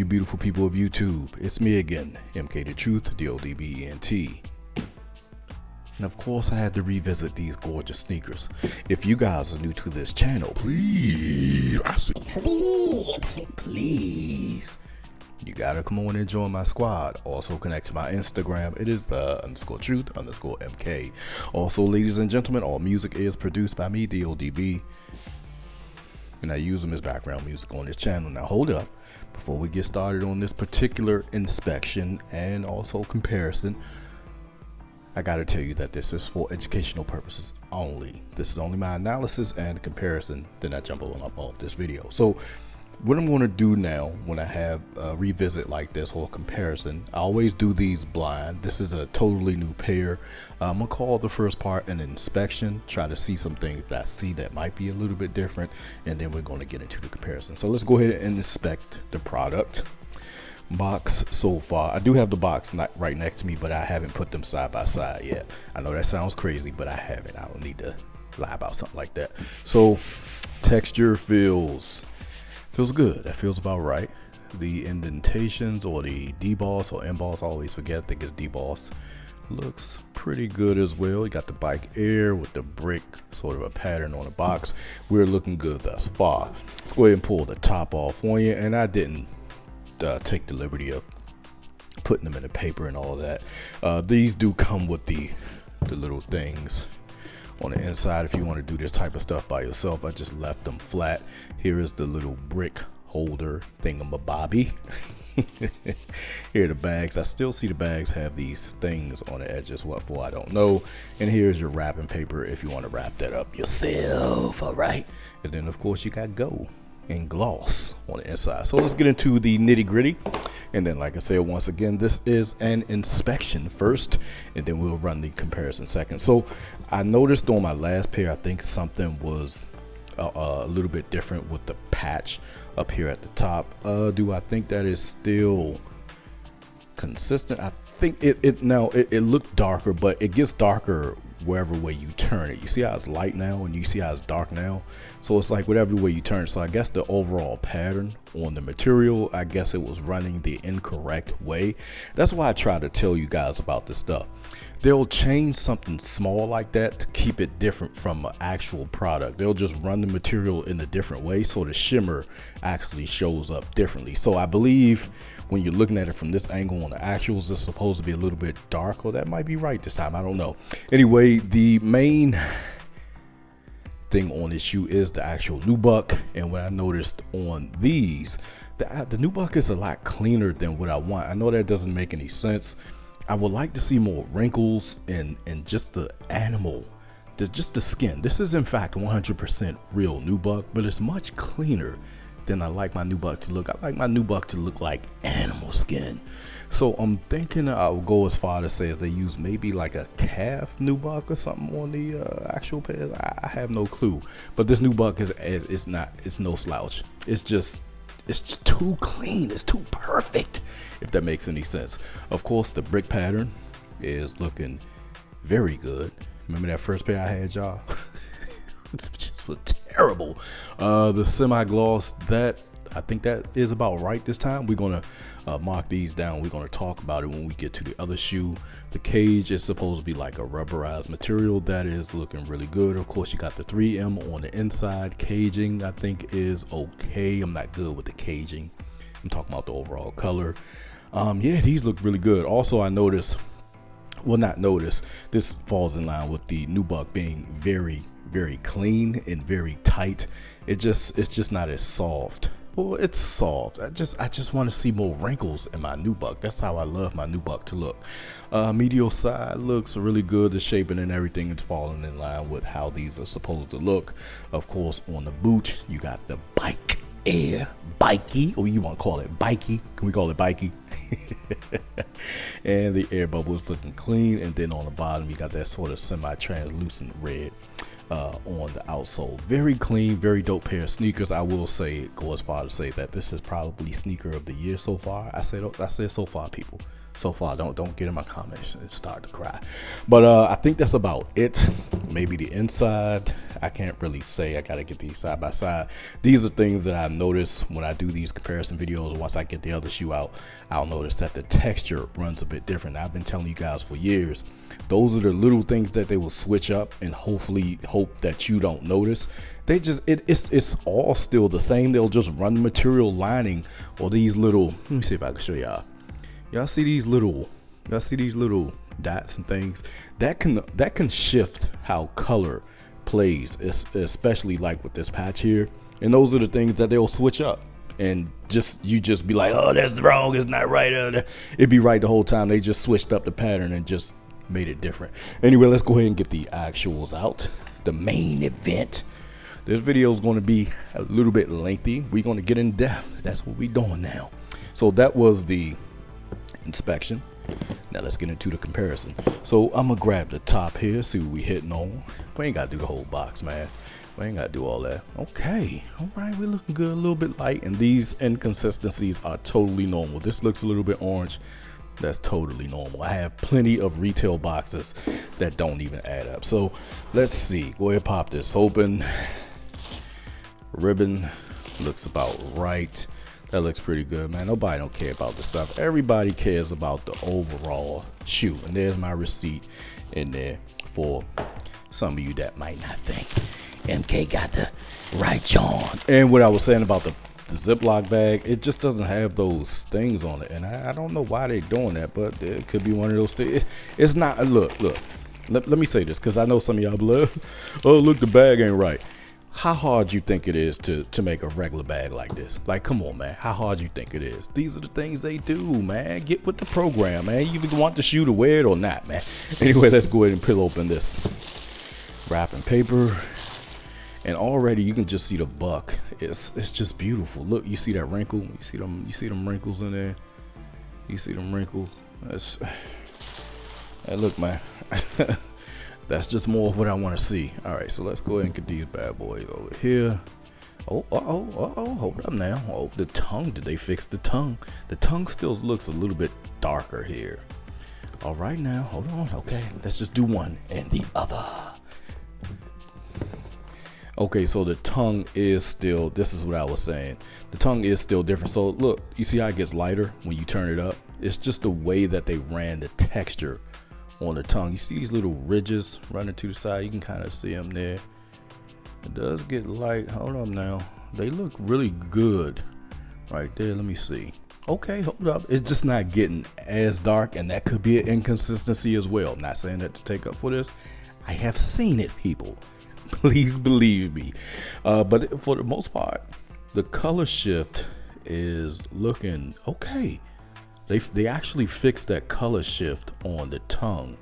beautiful people of YouTube. It's me again, MK the Truth, DODBENT. And of course I had to revisit these gorgeous sneakers. If you guys are new to this channel, please, you gotta come on and join my squad. Also connect to my Instagram. It is the_truth_MK. Also, ladies and gentlemen, all music is produced by me, DODB. And I use them as background music on this channel. Now hold up, before we get started on this particular inspection and also comparison, I gotta tell you that this is for educational purposes only. This is only my analysis and comparison, then I jump on up off this video. So what I'm going to do now when I have a revisit like this or comparison, I always do these blind. This is a totally new pair. I'm going to call the first part an inspection, try to see some things that I see that might be a little bit different, and then we're going to get into the comparison. So let's go ahead and inspect the product. Box so far. I do have the box right next to me, but I haven't put them side by side yet. I know that sounds crazy, but I haven't. I don't need to lie about something like that. So texture feels good. That feels about right. The indentations or the deboss or emboss, I always forget, I think it's deboss, looks pretty good as well. You got the bike air with the brick sort of a pattern on the box. We're looking good thus far. Let's go ahead and pull the top off on you, and I didn't take the liberty of putting them in the paper and all that. These do come with the little things on the inside if you want to do this type of stuff by yourself. I just left them flat. Here is the little brick holder thingamabobby. Here are the bags. I still see the bags have these things on the edges. What for, I don't know. And here's your wrapping paper if you want to wrap that up yourself. All right, and then of course you got gold and gloss on the inside. So let's get into the nitty-gritty, and then like I said, once again, this is an inspection first, and then we'll run the comparison second. So I noticed on my last pair, I think something was a little bit different with the patch up here at the top. Do I think that is still consistent? I think it looked darker, but it gets darker wherever way you turn it. You see how it's light now and you see how it's dark now, so it's like whatever way you turn. So I guess the overall pattern on the material, I guess it was running the incorrect way. That's why I try to tell you guys about this stuff. They'll change something small like that to keep it different from an actual product. They'll just run the material in a different way so the shimmer actually shows up differently. So I believe when you're looking at it from this angle on the actuals, it's supposed to be a little bit dark, or that might be right this time, I don't know. Anyway, the main thing on this shoe is the actual nubuck, and what I noticed on these, the nubuck is a lot cleaner than what I want. I know that doesn't make any sense. I would like to see more wrinkles and just the animal, just the skin. This is in fact 100% real nubuck, but it's much cleaner than I like my nubuck to look. I like my nubuck to look like animal skin. So I'm thinking I'll go as far to say as they use maybe like a calf nubuck or something on the actual pair. I have no clue, but this nubuck it's no slouch. It's just too clean. It's too perfect, if that makes any sense. Of course, the brick pattern is looking very good. Remember that first pair I had, y'all? It just was terrible. The semi-gloss, that I think that is about right this time. We're gonna mark these down. We're gonna talk about it when we get to the other shoe. The cage is supposed to be like a rubberized material. That is looking really good. Of course, you got the 3M on the inside. Caging, I think, is okay. I'm not good with the caging. I'm talking about the overall color. Yeah, these look really good. Also, I noticed, well, not notice, this falls in line with the nubuck being very clean and very tight. It's just not as soft. Well, it's soft. I just want to see more wrinkles in my nubuck. That's how I love my nubuck to look. Medial side looks really good. The shaping and everything is falling in line with how these are supposed to look. Of course, on the boot, you got the bike air, bikey, or you want to call it bikey. Can we call it bikey? And the air bubble is looking clean. And then on the bottom, you got that sort of semi-translucent red on the outsole. Very clean, very dope pair of sneakers. I will say, go as far to say that this is probably sneaker of the year so far. I said so far, people. so far. Don't get in my comments and start to cry. But I think that's about it. Maybe the inside, I can't really say. I gotta get these side by side. These are things that I notice when I do these comparison videos. Once I get the other shoe out, I'll notice that the texture runs a bit different. I've been telling you guys for years, those are the little things that they will switch up and hopefully hope that you don't notice. They just, it's all still the same. They'll just run the material lining or these little, let me see if I can show y'all. Y'all see these little dots and things that can shift how color plays, especially like with this patch here. And those are the things that they'll switch up, and you just be like, oh, that's wrong, it's not right. It'd be right the whole time. They just switched up the pattern and just made it different. Anyway, let's go ahead and get the actuals out. The main event. This video is going to be a little bit lengthy. We're going to get in depth. That's what we're doing now. So that was the inspection. Now let's get into the comparison. So I'm gonna grab the top here, see what we hitting on. We ain't gotta do the whole box, man. We ain't gotta do all that. Okay, all right, we're looking good, a little bit light, and these inconsistencies are totally normal. This looks a little bit orange. That's totally normal. I have plenty of retail boxes that don't even add up. So let's see. Go ahead, pop this open. Ribbon looks about right. That looks pretty good, man. Nobody don't care about the stuff. Everybody cares about the overall shoe. And there's my receipt in there for some of you that might not think MK got the right John. And what I was saying about the Ziploc bag, it just doesn't have those things on it. And I don't know why they're doing that, but it could be one of those things. It's not, look. Let me say this, because I know some of y'all be like, oh, look, the bag ain't right. How hard you think it is to make a regular bag like this? Like, come on, man. How hard you think it is? These are the things they do, man. Get with the program, man. You either want the shoe to wear it or not, man. Anyway, let's go ahead and peel open this wrapping paper. And already you can just see the buck. It's just beautiful. Look, you see that wrinkle? You see them wrinkles in there? You see them wrinkles? Hey, look, man. That's just more of what I want to see. All right, so let's go ahead and get these bad boys over here. Oh, hold up now. Oh, the tongue, did they fix the tongue? The tongue still looks a little bit darker here. All right now, hold on. Okay, let's just do one and the other. Okay, so the tongue is still, this is what I was saying. The tongue is still different. So look, you see how it gets lighter when you turn it up? It's just the way that they ran the texture on the tongue. You see these little ridges running to the side? You can kind of see them there. It does get light. Hold on now. They look really good right there. Let me see. Okay, hold up. It's just not getting as dark, and that could be an inconsistency as well. I'm not saying that to take up for this. I have seen it, people. Please believe me. But for the most part, the color shift is looking okay. They actually fixed that color shift on the tongue.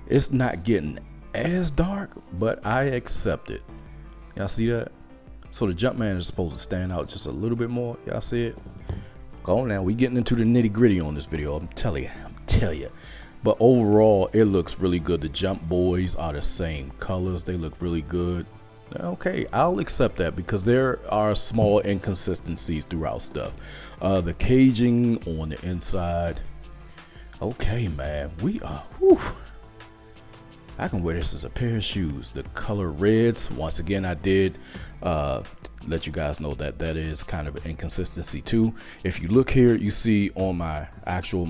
It's not getting as dark, but I accept it. Y'all see that? So the Jumpman is supposed to stand out just a little bit more. Y'all see it? Go on now. We getting into the nitty gritty on this video. I'm telling you. But overall, it looks really good. The Jump Boys are the same colors. They look really good. Okay, I'll accept that because there are small inconsistencies throughout stuff. The caging on the inside. Okay, man, we are. Whew. I can wear this as a pair of shoes. The color reds. Once again, I did let you guys know that is kind of an inconsistency too. If you look here, you see on my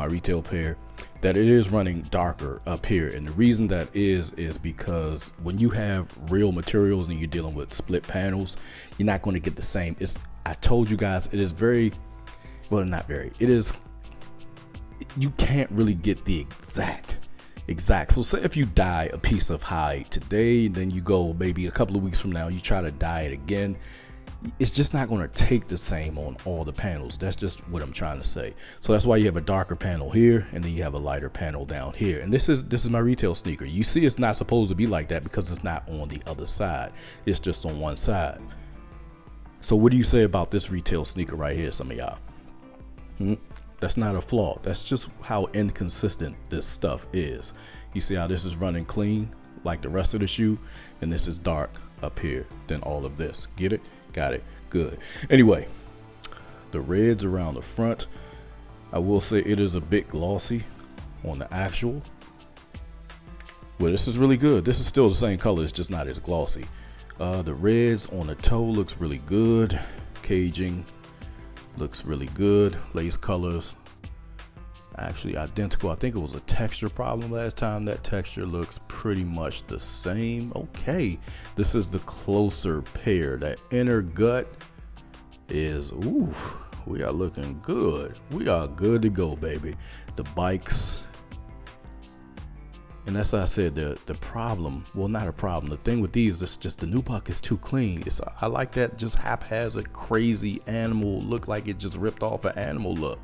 retail pair that it is running darker up here, and the reason that is because when you have real materials and you're dealing with split panels, you're not going to get the same. I told you guys, it is very well, not very, it is, you can't really get the exact. So say if you dye a piece of hide today, then you go maybe a couple of weeks from now, you try to dye it again, it's just not going to take the same on all the panels. That's just what I'm trying to say. So that's why you have a darker panel here, and then you have a lighter panel down here. And this is my retail sneaker. You see, it's not supposed to be like that because it's not on the other side. It's just on one side. So what do you say about this retail sneaker right here, some of y'all? That's not a flaw. That's just how inconsistent this stuff is. You see how this is running clean like the rest of the shoe, and this is dark up here than all of this. Get it? Got it. Good. Anyway, the reds around the front, I will say it is a bit glossy. on the actual. Well, this is really good. This is still the same color, it's just not as glossy. The reds on the toe looks really good. Caging looks really good. Lace colors actually identical. I think it was a texture problem last time. That texture looks pretty much the same. Okay, this is the closer pair. That inner gut is, ooh, we are looking good. We are good to go, baby. The bikes, and that's why I said the problem, well, not a problem, the thing with these is just the nubuck is too clean. I like that just haphazard crazy animal look, like it just ripped off an animal look.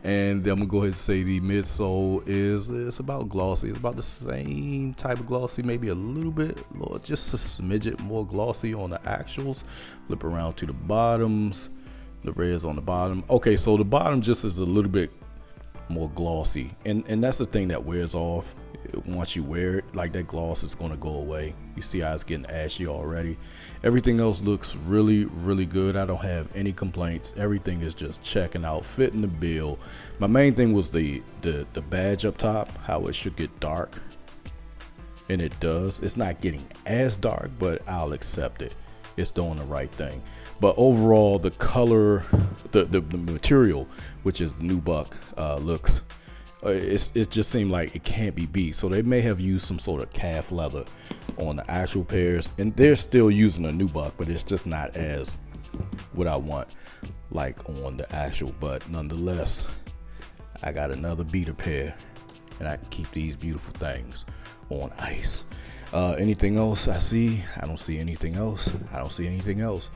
And I'm gonna go ahead and say the midsole it's about glossy. It's about the same type of glossy, maybe a little bit, just a smidget more glossy on the actuals. Flip around to the bottoms, the reds on the bottom. Okay, so the bottom just is a little bit more glossy, and that's the thing that wears off. Once you wear it, like, that gloss is going to go away. You see how it's getting ashy already. Everything else looks really, really good. I don't have any complaints. Everything is just checking out, fitting the bill. My main thing was the badge up top, how it should get dark, and it does. It's not getting as dark, but I'll accept it. It's doing the right thing. But overall, the color, the material, which is the nubuck, looks, it just seemed like it can't be beat. So they may have used some sort of calf leather on the actual pairs, and they're still using a nubuck, but it's just not as what I want like on the actual. But nonetheless, I got another beater pair, and I can keep these beautiful things on ice. Anything else I see? I don't see anything else. I don't see anything else.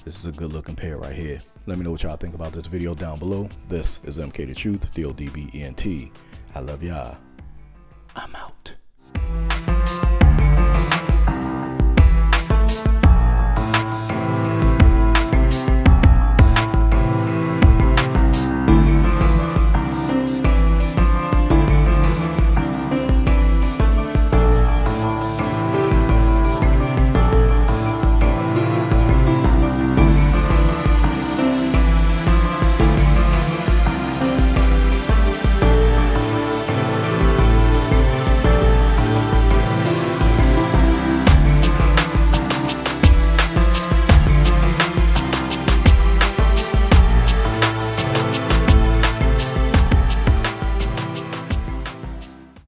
This is a good looking pair right here. Let me know what y'all think about this video down below. This is MK the Truth, DODBENT. I love y'all. I'm out.